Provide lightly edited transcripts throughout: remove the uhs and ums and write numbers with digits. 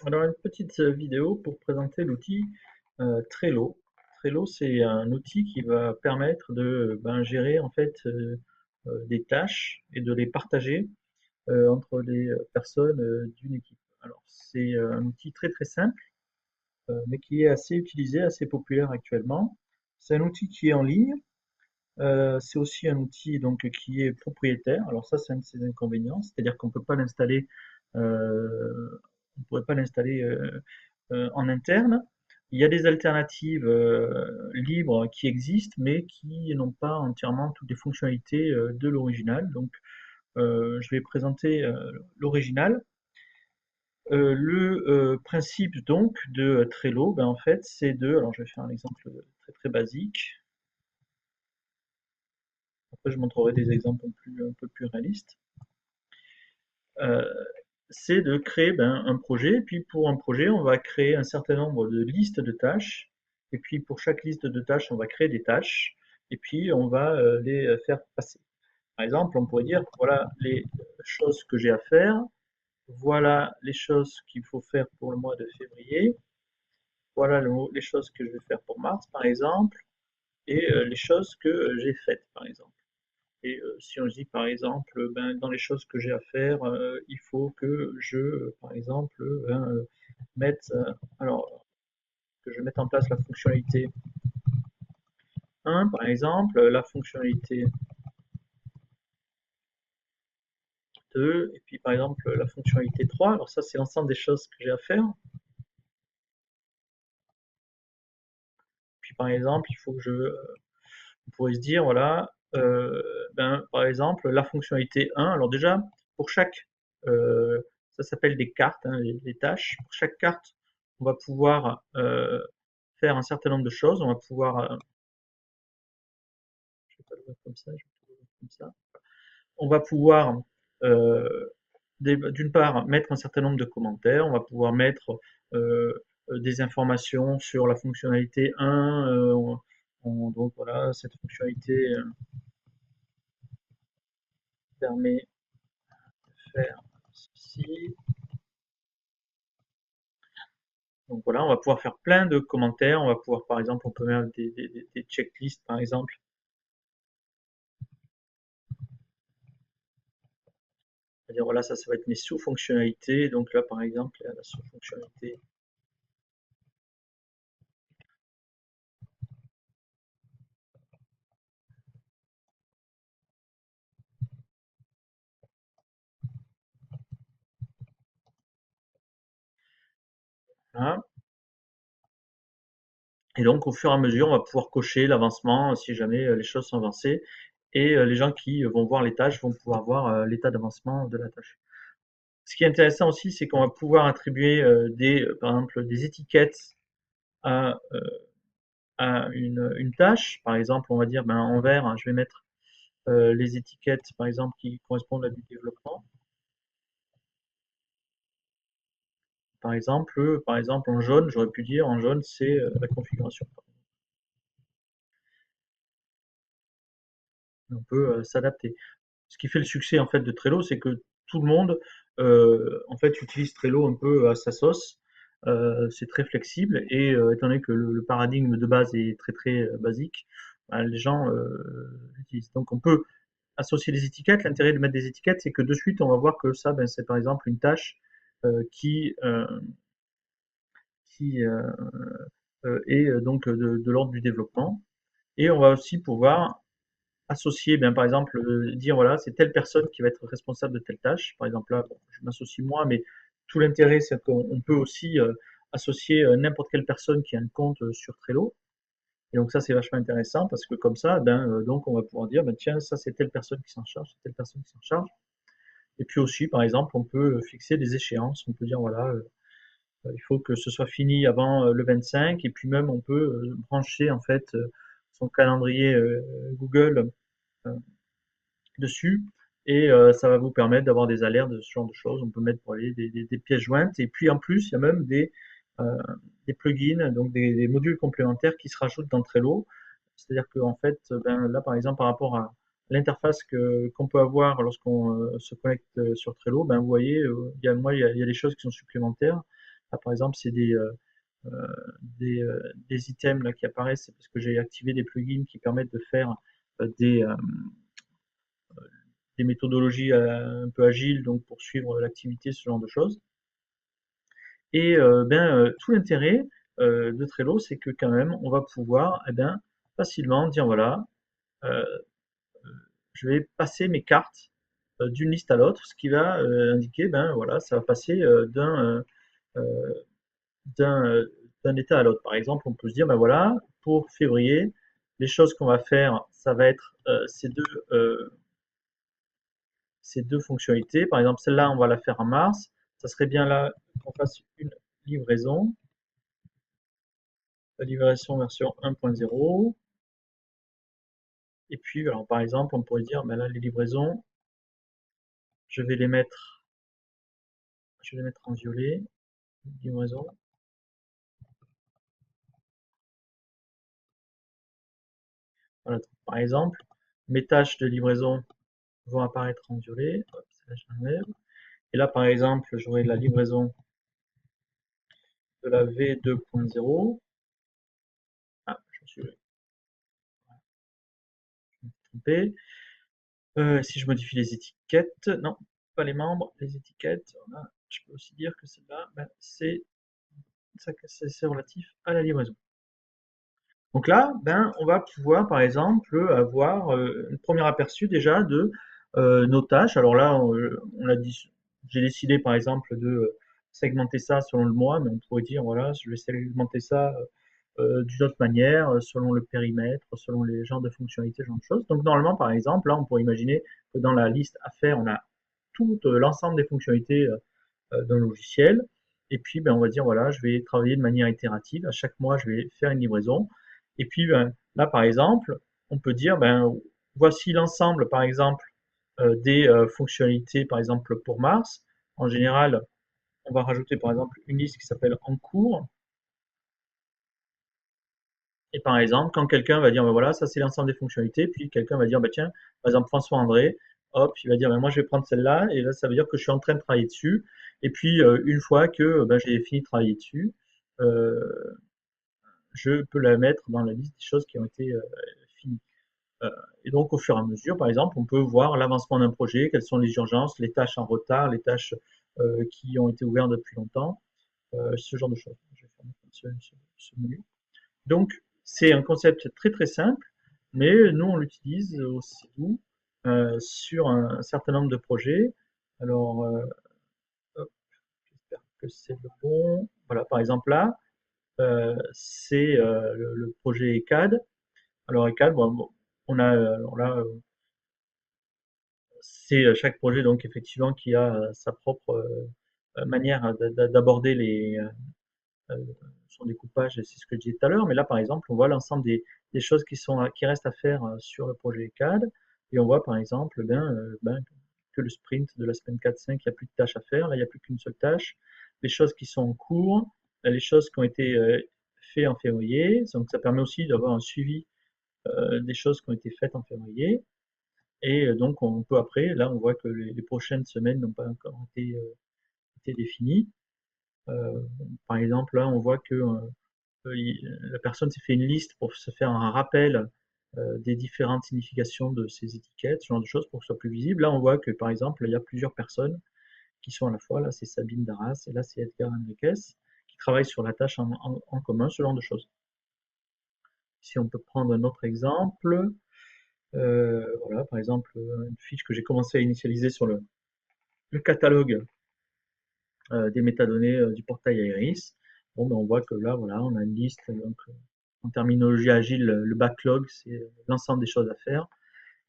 Alors, une petite vidéo pour présenter l'outil Trello. Trello, c'est un outil qui va permettre de gérer en fait des tâches et de les partager entre les personnes d'une équipe. Alors, c'est un outil très très simple, mais qui est assez utilisé, assez populaire actuellement. C'est un outil qui est en ligne. C'est aussi un outil donc qui est propriétaire. Alors ça, c'est un de ses inconvénients, c'est-à-dire qu'on peut pas l'installer, on ne pourrait pas l'installer en interne. Il y a des alternatives libres qui existent, mais qui n'ont pas entièrement toutes les fonctionnalités de l'original. Donc, je vais présenter l'original. Le principe donc de Trello, en fait, c'est de, alors je vais faire un exemple très très basique. Après, je montrerai des exemples un peu plus réalistes. Euh, c'est de créer un projet. Et puis pour un projet, on va créer un certain nombre de listes de tâches. Et puis pour chaque liste de tâches, on va créer des tâches. Et puis on va les faire passer. Par exemple, on pourrait dire, voilà les choses que j'ai à faire. Voilà les choses qu'il faut faire pour le mois de février. Voilà les choses que je vais faire pour mars, par exemple. Et les choses que j'ai faites, par exemple. Et si on se dit par exemple, dans les choses que j'ai à faire, il faut que je, par exemple, mette, alors que je mette en place la fonctionnalité 1, par exemple, la fonctionnalité 2, et puis par exemple la fonctionnalité 3. Alors ça, c'est l'ensemble des choses que j'ai à faire. Puis par exemple, il faut que on pourrait se dire, voilà, par exemple, la fonctionnalité 1. Alors déjà, pour chaque, euh, ça s'appelle des cartes, hein, les tâches. Pour chaque carte, on va pouvoir faire un certain nombre de choses. On va pouvoir, je vais pas le voir comme ça, je vais le voir comme ça. On va pouvoir, euh, d'une part, mettre un certain nombre de commentaires. On va pouvoir mettre des informations sur la fonctionnalité 1. Donc voilà, cette fonctionnalité permet faire ceci. Donc voilà, on va pouvoir faire plein de commentaires. On va pouvoir, par exemple, on peut mettre des checklists, par exemple. C'est-à-dire, voilà, ça va être mes sous-fonctionnalités. Donc là, par exemple, la sous-fonctionnalité. Voilà. Et donc, au fur et à mesure, on va pouvoir cocher l'avancement si jamais les choses sont avancées. Et les gens qui vont voir les tâches vont pouvoir voir l'état d'avancement de la tâche. Ce qui est intéressant aussi, c'est qu'on va pouvoir attribuer par exemple, des étiquettes à, à une tâche. Par exemple, on va dire, en vert, hein, je vais mettre les étiquettes, par exemple, qui correspondent à du développement. Par exemple, en jaune, j'aurais pu dire en jaune, c'est la configuration. On peut s'adapter. Ce qui fait le succès en fait de Trello, c'est que tout le monde en fait utilise Trello un peu à sa sauce. C'est très flexible et étant donné que le paradigme de base est très très basique, les gens l'utilisent. Donc on peut associer des étiquettes. L'intérêt de mettre des étiquettes, c'est que de suite on va voir que ça, c'est par exemple une tâche qui qui est donc de l'ordre du développement. Et on va aussi pouvoir associer, par exemple, dire voilà, c'est telle personne qui va être responsable de telle tâche. Par exemple, là, bon, je m'associe moi, mais tout l'intérêt, c'est qu'on peut aussi associer n'importe quelle personne qui a un compte sur Trello. Et donc ça, c'est vachement intéressant parce que comme ça, donc on va pouvoir dire, tiens, ça c'est telle personne qui s'en charge, c'est telle personne qui s'en charge. Et puis aussi, par exemple, on peut fixer des échéances. On peut dire voilà, il faut que ce soit fini avant le 25. Et puis même, on peut brancher en fait son calendrier Google euh, dessus et ça va vous permettre d'avoir des alertes de ce genre de choses. On peut mettre pour aller des pièces jointes et puis en plus, il y a même euh, des plugins, donc des modules complémentaires qui se rajoutent dans Trello. C'est-à-dire que en fait, là par exemple par rapport à l'interface qu'on peut avoir lorsqu'on se connecte sur Trello, vous voyez, il y a des choses qui sont supplémentaires. Là, par exemple, c'est des items là, qui apparaissent, c'est parce que j'ai activé des plugins qui permettent de faire des méthodologies un peu agiles, donc pour suivre l'activité, ce genre de choses. Et tout l'intérêt de Trello, c'est que quand même, on va pouvoir facilement dire voilà, euh, je vais passer mes cartes d'une liste à l'autre, ce qui va indiquer voilà, ça va passer euh, d'un d'un état à l'autre. Par exemple, on peut se dire ben voilà, pour février, les choses qu'on va faire, ça va être ces deux fonctionnalités. Par exemple, celle-là, on va la faire en mars. Ça serait bien là qu'on fasse une livraison, la livraison version 1.0. Et puis, alors, par exemple, on pourrait dire, ben là, les livraisons, je vais les mettre, je vais les mettre en violet, livraison. Voilà, par exemple, mes tâches de livraison vont apparaître en violet. Hop, ça, je l'enlève. Et là, par exemple, j'aurai la livraison de la V2.0. Ah, je me suis trompé. Si je modifie les étiquettes, non, pas les membres, les étiquettes, voilà. Je peux aussi dire que celle-là, c'est relatif à la livraison. Donc là, on va pouvoir, par exemple, avoir un premier aperçu déjà de nos tâches. Alors là, on a dit, j'ai décidé, par exemple, de segmenter ça selon le mois, mais on pourrait dire, voilà, je vais segmenter ça d'une autre manière, selon le périmètre, selon les genres de fonctionnalités, ce genre de choses. Donc normalement, par exemple, là, on pourrait imaginer que dans la liste à faire, on a tout l'ensemble des fonctionnalités d'un logiciel. Et puis, on va dire, voilà, je vais travailler de manière itérative. À chaque mois, je vais faire une livraison. Et puis, là, par exemple, on peut dire, voici l'ensemble, par exemple, des fonctionnalités, par exemple, pour Mars. En général, on va rajouter, par exemple, une liste qui s'appelle en cours. Et par exemple, quand quelqu'un va dire, voilà, ça c'est l'ensemble des fonctionnalités, puis quelqu'un va dire, tiens, par exemple, François André, hop, il va dire, moi je vais prendre celle-là, et là ça veut dire que je suis en train de travailler dessus. Et puis, une fois que j'ai fini de travailler dessus, euh, je peux la mettre dans la liste des choses qui ont été finies. Euh, et donc, au fur et à mesure, par exemple, on peut voir l'avancement d'un projet, quelles sont les urgences, les tâches en retard, les tâches qui ont été ouvertes depuis longtemps, ce genre de choses. Je vais fermer ce menu. Donc, c'est un concept très très simple, mais nous on l'utilise aussi sur un certain nombre de projets. Alors, hop, j'espère que c'est le bon. Voilà, par exemple là, c'est le projet ECAD. Alors ECAD, on a, là, c'est chaque projet donc effectivement qui a sa propre manière d'aborder euh, son découpage, et c'est ce que je disais tout à l'heure, mais là par exemple on voit l'ensemble des choses qui restent à faire sur le projet CAD, et on voit par exemple que le sprint de la semaine 4-5, il n'y a plus de tâches à faire, là il n'y a plus qu'une seule tâche, les choses qui sont en cours, les choses qui ont été faites en février, donc ça permet aussi d'avoir un suivi des choses qui ont été faites en février, et donc on peut après, là on voit que les prochaines semaines n'ont pas encore été définies. Par exemple, là on voit que la personne s'est fait une liste pour se faire un rappel des différentes significations de ces étiquettes, ce genre de choses, pour que ce soit plus visible. Là, on voit que, par exemple, il y a plusieurs personnes qui sont à la fois, là, c'est Sabine Darras, et là, c'est Edgar Henriquez, qui travaillent sur la tâche en commun, ce genre de choses. Si on peut prendre un autre exemple, voilà, par exemple, une fiche que j'ai commencé à initialiser sur le catalogue des métadonnées du portail Aeris. Bon, on voit que là, voilà, on a une liste, donc, en terminologie agile, le backlog, c'est l'ensemble des choses à faire.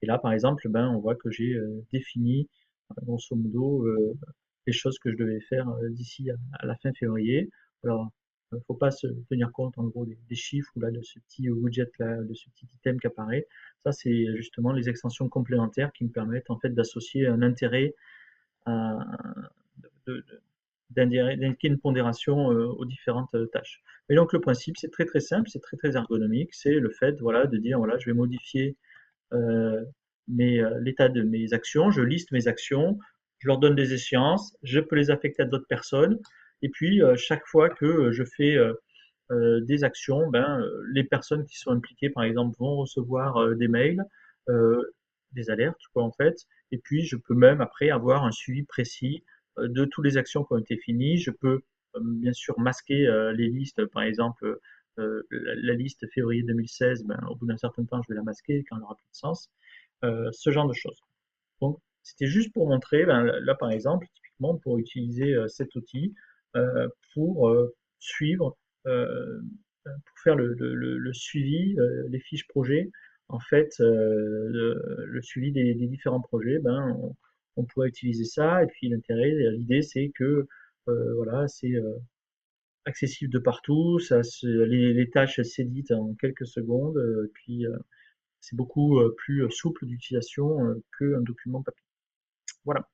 Et là, par exemple, on voit que j'ai défini, grosso modo, les choses que je devais faire d'ici à la fin février. Alors, il ne faut pas se tenir compte, en gros, des chiffres ou là, de ce petit widget, là, de ce petit item qui apparaît. Ça, c'est justement les extensions complémentaires qui me permettent, en fait, d'associer un intérêt à, d'indiquer une pondération aux différentes tâches. Et donc le principe, c'est très très simple, c'est très très ergonomique, c'est le fait voilà, de dire voilà, je vais modifier euh, l'état de mes actions, je liste mes actions, je leur donne des échéances, je peux les affecter à d'autres personnes, Et puis, chaque fois que je fais des actions, ben, les personnes qui sont impliquées, par exemple, vont recevoir des mails, des alertes, quoi, en fait. Et puis, je peux même après avoir un suivi précis de toutes les actions qui ont été finies. Je peux bien sûr masquer les listes, par exemple, la liste février 2016, ben, au bout d'un certain temps, je vais la masquer quand elle n'aura plus de sens. Ce genre de choses. Donc, c'était juste pour montrer, ben, là par exemple, typiquement pour utiliser cet outil pour suivre, pour faire le suivi, les fiches projets, en fait, le suivi des différents projets, ben, on pourrait utiliser ça. Et puis l'intérêt, l'idée, c'est que voilà, c'est accessible de partout, les tâches s'éditent en quelques secondes, puis c'est beaucoup plus souple d'utilisation qu'un document papier. Voilà.